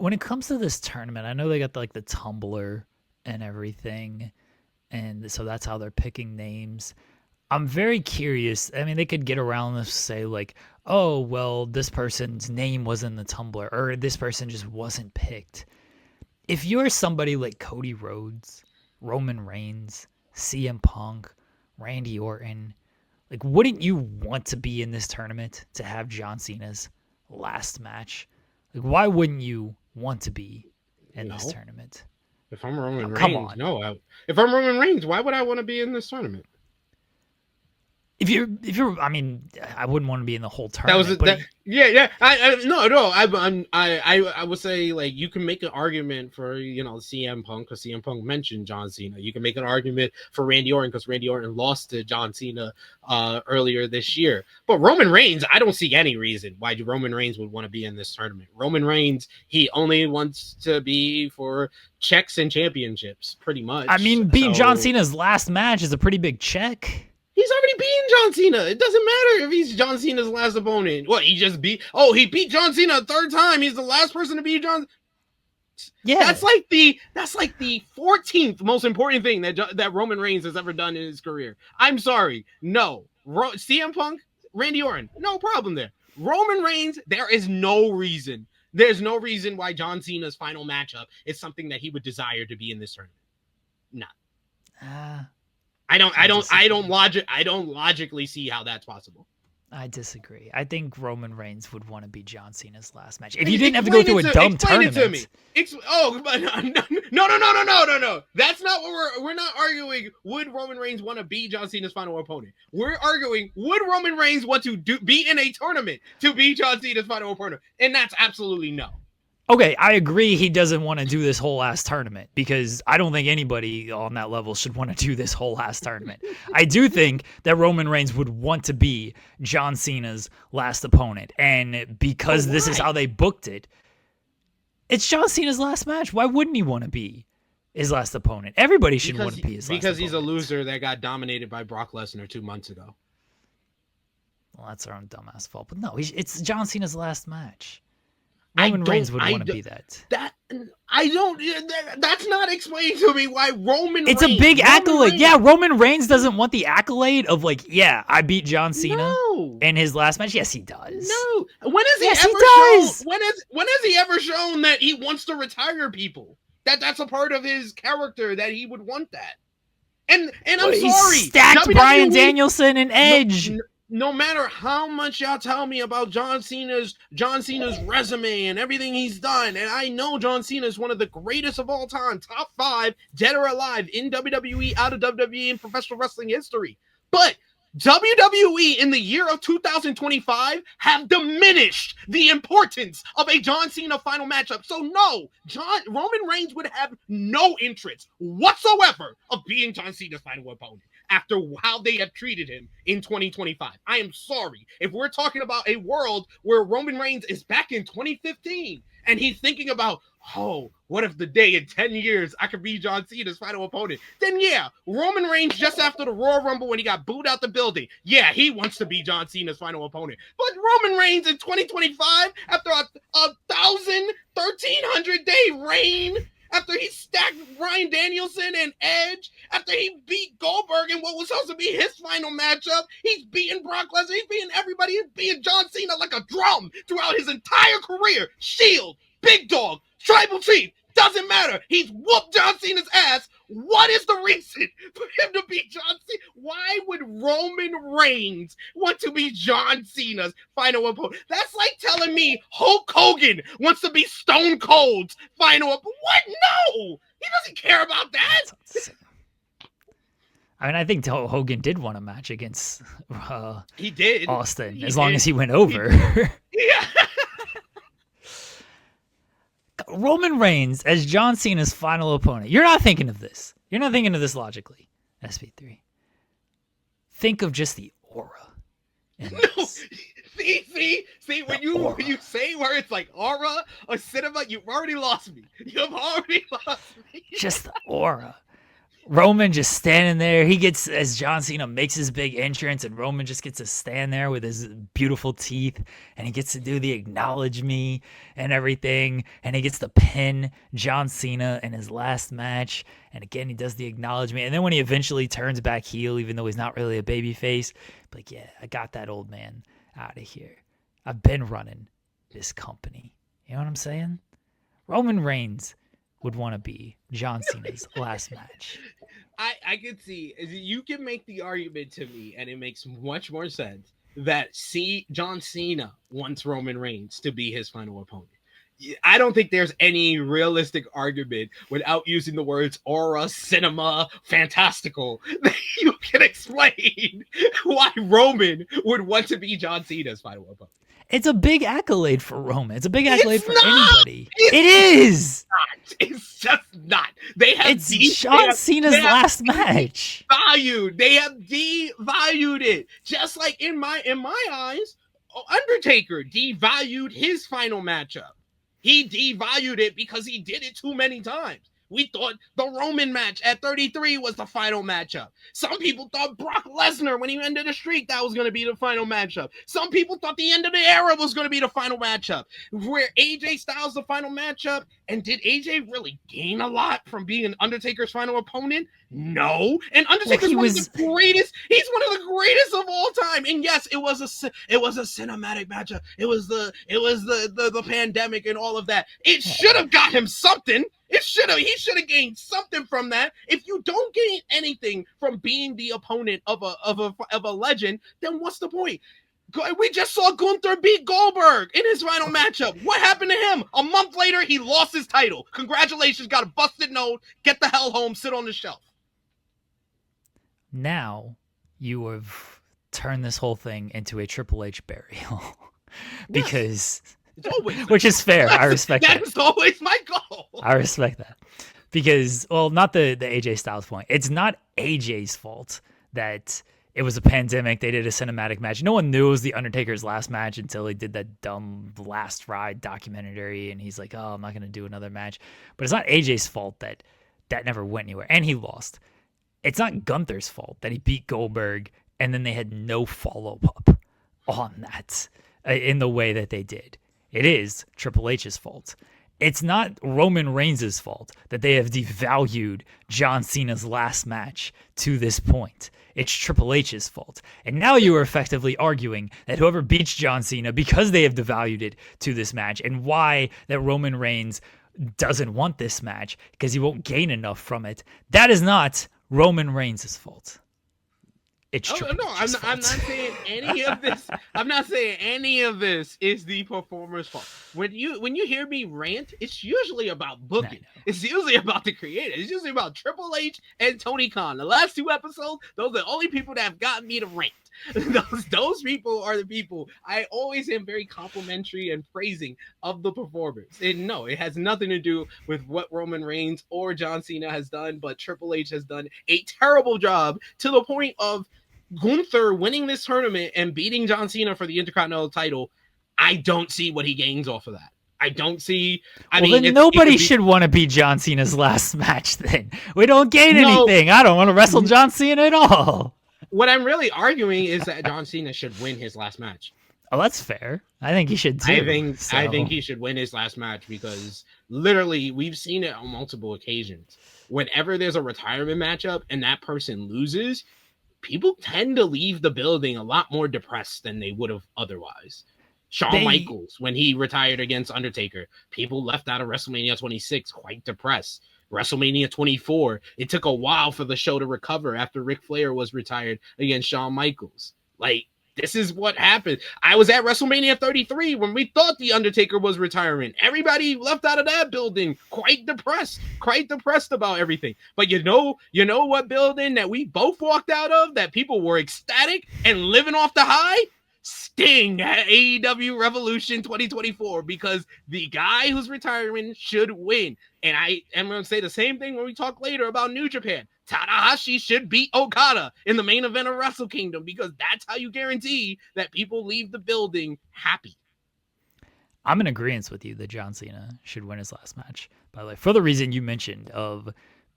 when it comes to this tournament, I know they got like the tumbler and everything, and so that's how they're picking names. I'm very curious. I mean, they could get around this, say like, oh, well, this person's name was in the tumbler, or this person just wasn't picked. If you're somebody like Cody Rhodes, Roman Reigns, CM Punk, Randy Orton, like, wouldn't you want to be in this tournament to have John Cena's last match? Like, why wouldn't you want to be in this tournament? If I'm Roman Reigns, come on. no. If I'm Roman Reigns, why would I want to be in this tournament? If you're, I mean, I wouldn't want to be in the whole tournament. Yeah. I would say, like, you can make an argument for, CM Punk, because CM Punk mentioned John Cena. You can make an argument for Randy Orton because Randy Orton lost to John Cena earlier this year. But Roman Reigns, I don't see any reason why Roman Reigns would want to be in this tournament. Roman Reigns, he only wants to be for checks and championships, pretty much. I mean, beating John Cena's last match is a pretty big check. He's already beaten John Cena. It doesn't matter if he's John Cena's last opponent. What, he beat John Cena a third time. He's the last person to beat John. Yeah. That's like the 14th most important thing that Roman Reigns has ever done in his career. I'm sorry. No. CM Punk, Randy Orton, no problem there. Roman Reigns, there is no reason. There's no reason why John Cena's final matchup is something that he would desire to be in this tournament. No. I don't logically see how that's possible. I disagree. I think Roman Reigns would want to be John Cena's last match. If you didn't have to go through a dumb tournament. Explain it to me. No. That's not what we're not arguing. Would Roman Reigns want to be John Cena's final opponent? We're arguing, would Roman Reigns want to be in a tournament to be John Cena's final opponent? And that's absolutely no. Okay, I agree he doesn't want to do this whole ass tournament because I don't think anybody on that level should want to do this whole ass tournament. I do think that Roman Reigns would want to be John Cena's last opponent. And because this is how they booked it, it's John Cena's last match. Why wouldn't he want to be his last opponent? Everybody should want to be his last opponent. Because he's a loser that got dominated by Brock Lesnar 2 months ago. Well, that's our own dumbass fault. But no, it's John Cena's last match. Roman Reigns would want to be that. That's not explaining to me why Roman Reigns. It's a big accolade. Yeah, Roman Reigns doesn't want the accolade of like, yeah, I beat John Cena in his last match. Yes, he does. No. When has he ever shown that he wants to retire people? That's a part of his character that he would want that. And I'm sorry. He stacked Bryan Danielson and Edge. No matter how much y'all tell me about John Cena's resume and everything he's done, and I know John Cena is one of the greatest of all time, top 5, dead or alive, in WWE, out of WWE, in professional wrestling history. But WWE in the year of 2025 have diminished the importance of a John Cena final matchup. So no, Roman Reigns would have no interest whatsoever of being John Cena's final opponent after how they have treated him in 2025. I am sorry. If we're talking about a world where Roman Reigns is back in 2015 and he's thinking about, oh, what if the day in 10 years I could be John Cena's final opponent? Then yeah, Roman Reigns just after the Royal Rumble when he got booed out the building, yeah, he wants to be John Cena's final opponent. But Roman Reigns in 2025, after a 1,300 day reign, after he stacked Bryan Danielson and Edge, after he beat Goldberg in what was supposed to be his final matchup, he's beating Brock Lesnar, he's beating everybody, he's beating John Cena like a drum throughout his entire career. Shield, Big Dog, Tribal Chief, doesn't matter. He's whooped John Cena's ass. What is the reason for him to be John Cena? Why would Roman Reigns want to be John Cena's final opponent? That's like telling me Hulk Hogan wants to be Stone Cold's final opponent. What? No! He doesn't care about that. I mean, I think Hogan did want a match against he did. Austin, as long as he went over. Yeah. Roman Reigns as John Cena's final opponent. You're not thinking of this. You're not thinking of this logically, SP3. Think of just the aura. No. See, when you say where it's like aura or cinema, you've already lost me. You've already lost me. Just the aura. Roman just standing there. He gets, as John Cena makes his big entrance, and Roman just gets to stand there with his beautiful teeth, and he gets to do the acknowledge me and everything, and he gets to pin John Cena in his last match. And again, he does the acknowledge me, and then when he eventually turns back heel, even though he's not really a baby face, like, yeah, I got that old man out of here. I've been running this company. You know what I'm saying? Roman Reigns would want to be John Cena's last match. I can see you can make the argument to me, and it makes much more sense that John Cena wants Roman Reigns to be his final opponent. I don't think there's any realistic argument without using the words aura, cinema, fantastical that you can explain why Roman would want to be John Cena's final opponent. It's a big accolade for Roman. It's a big accolade for not! anybody. It is. It's just not. They have it's John Cena's last match. Devalued. They have devalued it. Just like in my eyes, Undertaker devalued his final matchup. He devalued it because he did it too many times. We thought the Roman match at 33 was the final matchup. Some people thought Brock Lesnar, when he ended the streak, that was going to be the final matchup. Some people thought the end of the era was going to be the final matchup. Where AJ Styles the final matchup, and did AJ really gain a lot from being Undertaker's final opponent? No. And Undertaker's one of the greatest. He's one of the greatest of all time. And yes, it was a cinematic matchup. It was the pandemic and all of that. It should have got him something. He should have gained something from that. If you don't gain anything from being the opponent of a legend, then what's the point? We just saw Gunther beat Goldberg in his final matchup. What happened to him? A month later, he lost his title. Congratulations, got a busted nose. Get the hell home, sit on the shelf. Now you have turned this whole thing into a Triple H burial. Because... Yes. Which is fair. I respect that. That is always my goal. I respect that. Because, well, not the AJ Styles point. It's not AJ's fault that it was a pandemic. They did a cinematic match. No one knew it was The Undertaker's last match until he did that dumb Last Ride documentary. And he's like, oh, I'm not going to do another match. But it's not AJ's fault that never went anywhere. And he lost. It's not Gunther's fault that he beat Goldberg and then they had no follow-up on that in the way that they did. It is Triple H's fault. It's not Roman Reigns' fault that they have devalued John Cena's last match to this point. It's Triple H's fault. And now you are effectively arguing that whoever beats John Cena, because they have devalued it to this match, and why that Roman Reigns doesn't want this match because he won't gain enough from it, that is not Roman Reigns' fault. I'm not saying any of this. I'm not saying any of this is the performer's fault. When you hear me rant, it's usually about booking. It's usually about the creator. It's usually about Triple H and Tony Khan. The last two episodes, those are the only people that have gotten me to rant. Those people are the people I always am very complimentary and praising of the performers. And no, it has nothing to do with what Roman Reigns or John Cena has done, but Triple H has done a terrible job to the point of Gunther winning this tournament and beating John Cena for the Intercontinental title. I don't see what he gains off of that. I don't see. Then nobody should want to be John Cena's last match. Then we don't gain anything. I don't want to wrestle John Cena at all. What I'm really arguing is that John Cena should win his last match. Oh, that's fair. I think he should too. I think he should win his last match because literally we've seen it on multiple occasions. Whenever there's a retirement matchup and that person loses, people tend to leave the building a lot more depressed than they would have otherwise. Shawn Michaels, when he retired against Undertaker, people left out of WrestleMania 26 quite depressed. WrestleMania 24, it took a while for the show to recover after Ric Flair was retired against Shawn Michaels. Like, this is what happened. I was at WrestleMania 33 when we thought The Undertaker was retiring. Everybody left out of that building quite depressed about everything. But you know what building that we both walked out of that people were ecstatic and living off the high? Sting at AEW Revolution 2024, because the guy who's retiring should win. And I am going to say the same thing when we talk later about New Japan. Tanahashi should beat Okada in the main event of Wrestle Kingdom, because that's how you guarantee that people leave the building happy. I'm in agreement with you that John Cena should win his last match, by the way, for the reason you mentioned of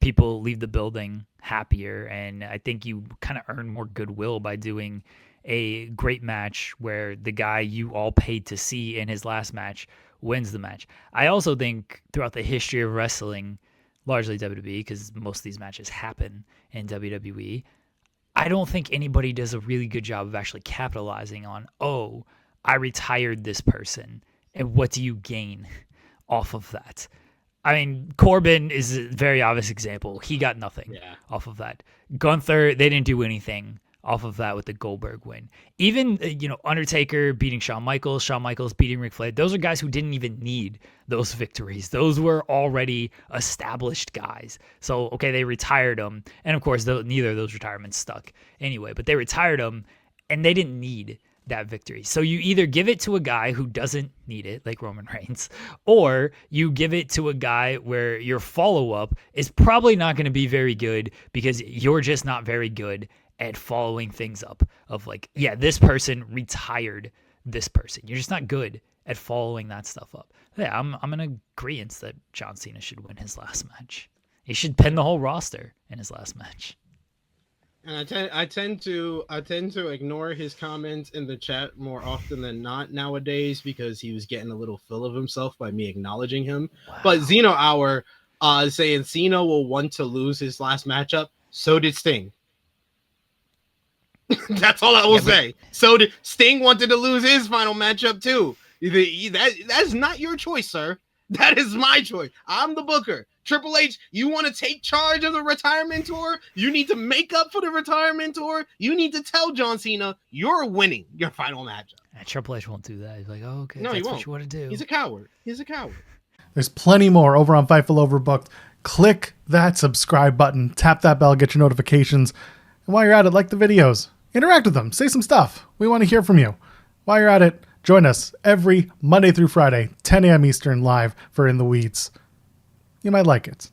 people leave the building happier. And I think you kind of earn more goodwill by doing a great match where the guy you all paid to see in his last match wins the match. I also think throughout the history of wrestling, largely WWE, because most of these matches happen in WWE, I don't think anybody does a really good job of actually capitalizing on, oh, I retired this person, and what do you gain off of that? I mean, Corbin is a very obvious example. He got nothing off of that. Gunther, they didn't do anything off of that with the Goldberg win. Even, Undertaker beating Shawn Michaels beating Ric Flair, those are guys who didn't even need those victories. Those were already established guys. So, okay, they retired them. And of course, neither of those retirements stuck anyway, but they retired them and they didn't need that victory. So you either give it to a guy who doesn't need it, like Roman Reigns, or you give it to a guy where your follow-up is probably not going to be very good because you're just not very good at following things up of like, yeah, this person retired this person. You're just not good at following that stuff up. Yeah, I'm in agreement that John Cena should win his last match. He should pin the whole roster in his last match. And I tend to ignore his comments in the chat more often than not nowadays because he was getting a little full of himself by me acknowledging him. Wow. But Zeno Hour saying Cena will want to lose his last matchup. So did Sting. That's all I will say. So did Sting wanted to lose his final matchup too. That's not your choice, sir. That is my choice. I'm the booker. Triple H, you want to take charge of the retirement tour? You need to make up for the retirement tour. You need to tell John Cena you're winning your final matchup. Triple H won't do that. He's like, oh, okay, no, that's he won't. What you want to do. He's a coward. There's plenty more over on Fightful Overbooked. Click that subscribe button. Tap that bell. Get your notifications. And while you're at it, like the videos. Interact with them. Say some stuff. We want to hear from you. While you're at it, join us every Monday through Friday, 10 a.m. Eastern, live for In the Weeds. You might like it.